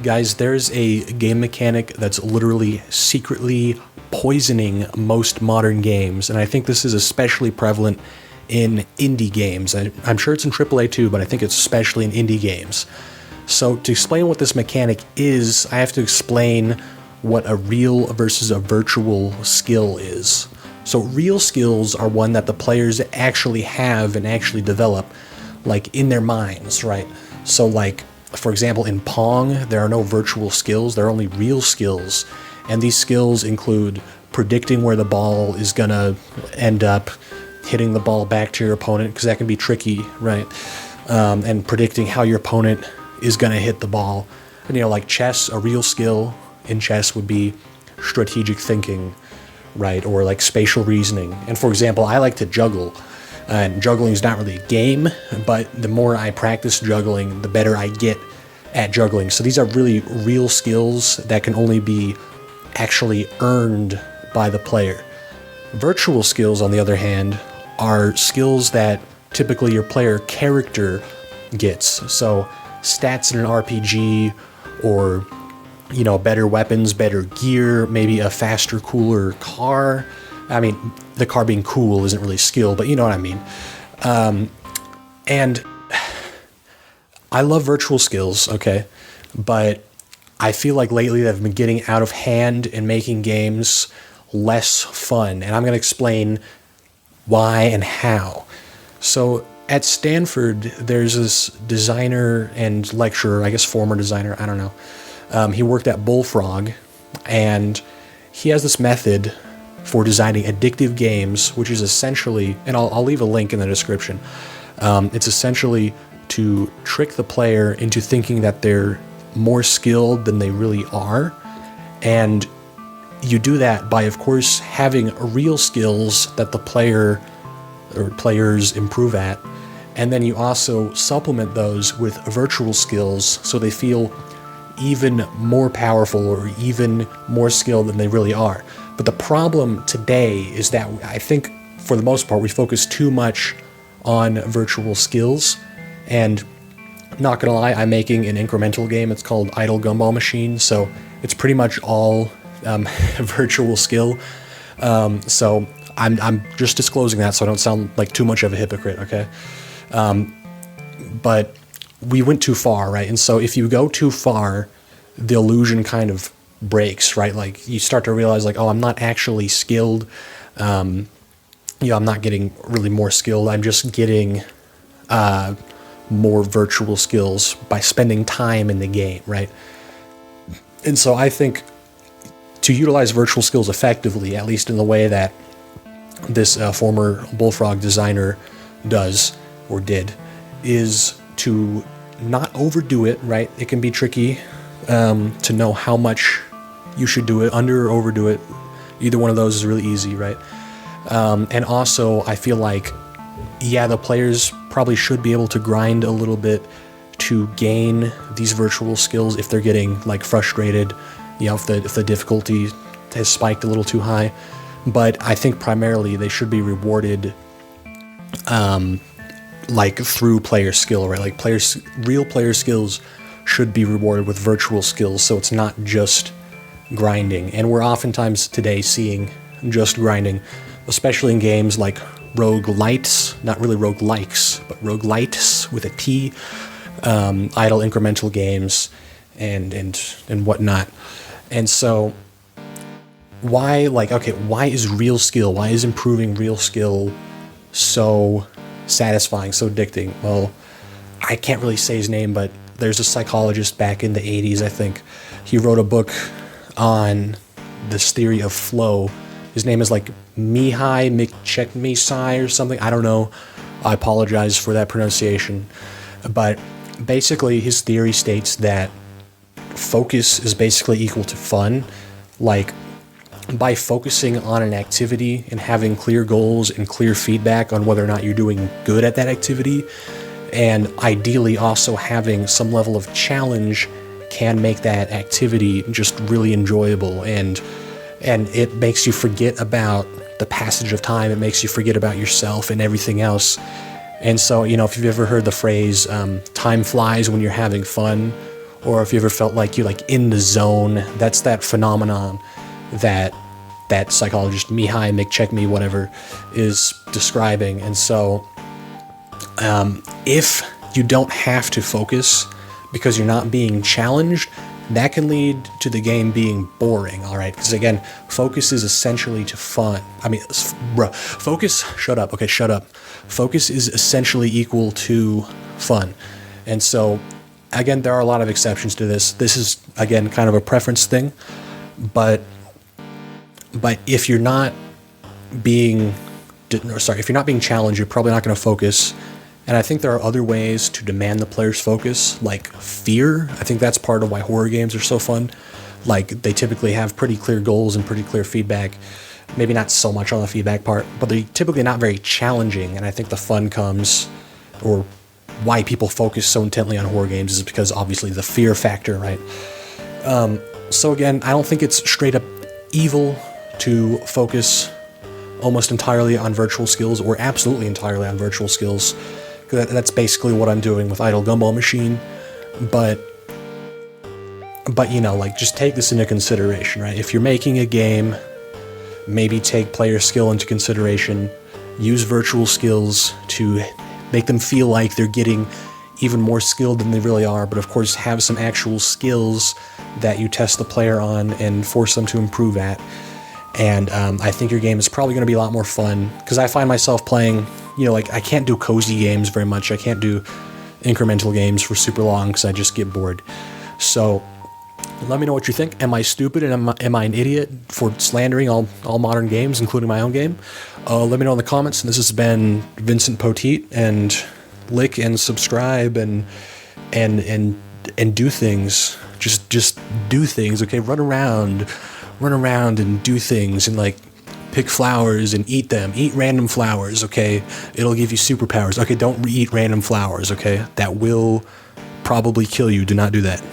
Guys, there's a game mechanic that's literally secretly poisoning most modern games, and I think this is especially prevalent in indie games. I'm sure it's in AAA too, but I think it's especially in indie games. So to explain what this mechanic is, I have to explain what a real versus a virtual skill is. So real skills are one that the players actually have and actually develop, like in their minds, right? So like, for example, in Pong, there are no virtual skills, there are only real skills. And these skills include predicting where the ball is gonna end up, hitting the ball back to your opponent, because that can be tricky, right? And predicting how your opponent is gonna hit the ball. And like chess, a real skill in chess would be strategic thinking, right? Or like spatial reasoning. And for example, I like to juggle. And juggling is not really a game, but the more I practice juggling, the better I get at juggling. So these are really real skills that can only be actually earned by the player. Virtual skills, on the other hand, are skills that typically your player character gets. So stats in an RPG, or better weapons, better gear, maybe a faster, cooler car. I mean, the car being cool isn't really skill, but you know what I mean. And I love virtual skills, okay? But I feel like lately they've been getting out of hand and making games less fun. And I'm going to explain why and how. So at Stanford, there's this designer and lecturer, I guess former designer, I don't know. He worked at Bullfrog, and he has this method for designing addictive games, which is essentially, and I'll leave a link in the description, it's essentially to trick the player into thinking that they're more skilled than they really are. And you do that by, of course, having real skills that the player or players improve at, and then you also supplement those with virtual skills so they feel even more powerful or even more skilled than they really are. But the problem today is that I think, for the most part, we focus too much on virtual skills. And not gonna lie, I'm making an incremental game. It's called Idle Gumball Machine, so it's pretty much all virtual skill. So I'm just disclosing that so I don't sound like too much of a hypocrite, okay? But we went too far, right? And so if you go too far, the illusion kind of breaks, right? Like you start to realize like, oh, I'm not actually skilled. I'm not getting really more skilled. I'm just getting more virtual skills by spending time in the game, right? And so I think to utilize virtual skills effectively, at least in the way that this former Bullfrog designer does or did, is to not overdo it, right? It can be tricky to know how much you should do it, under or overdo it. Either one of those is really easy, right? And also, I feel like, yeah, the players probably should be able to grind a little bit to gain these virtual skills if they're getting like frustrated, if the difficulty has spiked a little too high. But I think primarily they should be rewarded like through player skill, right? Like real player skills should be rewarded with virtual skills, so it's not just grinding. And we're oftentimes today seeing just grinding, especially in games like roguelites, not really roguelikes, but roguelites with a T, idle incremental games and whatnot. And so why is real skill, why is improving real skill so satisfying, so addicting? Well, I can't really say his name, but there's a psychologist back in the 80s, I think. He wrote a book on this theory of flow. His name is like Mihai Csikszentmihalyi or something. I don't know. I apologize for that pronunciation. But basically, his theory states that focus is basically equal to fun. Like, by focusing on an activity and having clear goals and clear feedback on whether or not you're doing good at that activity, and ideally also having some level of challenge, can make that activity just really enjoyable, and it makes you forget about the passage of time. It makes you forget about yourself and everything else. And so, if you've ever heard the phrase, time flies when you're having fun, or if you ever felt like you're like in the zone. That's that phenomenon that psychologist Mihai Csikszentmihalyi, whatever, is describing. And so if you don't have to focus because you're not being challenged, that can lead to the game being boring, all right? Because again, focus is essentially to fun. I mean, focus, shut up, okay, shut up. Focus is essentially equal to fun. And so, again, there are a lot of exceptions to this. This is, again, kind of a preference thing, but if you're not being, if you're not being challenged, you're probably not going to focus. And I think there are other ways to demand the player's focus, like fear. I think that's part of why horror games are so fun. Like, they typically have pretty clear goals and pretty clear feedback. Maybe not so much on the feedback part, but they're typically not very challenging. And I think the fun comes, or why people focus so intently on horror games, is because obviously the fear factor, right? So again, I don't think it's straight up evil to focus almost entirely on virtual skills, or absolutely entirely on virtual skills. That's basically what I'm doing with Idle Gumball Machine, but you know, like, just take this into consideration, right? If you're making a game, maybe take player skill into consideration, use virtual skills to make them feel like they're getting even more skilled than they really are, but of course have some actual skills that you test the player on and force them to improve at. And I think your game is probably going to be a lot more fun, because I find myself playing, you know, like, I can't do cozy games very much. I can't do incremental games for super long because I just get bored. So let me know what you think. Am I stupid, and am I an idiot for slandering all modern games, including my own game? Let me know in the comments. This has been Vincent Poteet, and like and subscribe and do things. Just do things, okay? Run around and do things, and like pick flowers and eat them. Eat random flowers, okay? It'll give you superpowers. Okay, don't eat random flowers, okay? That will probably kill you. Do not do that.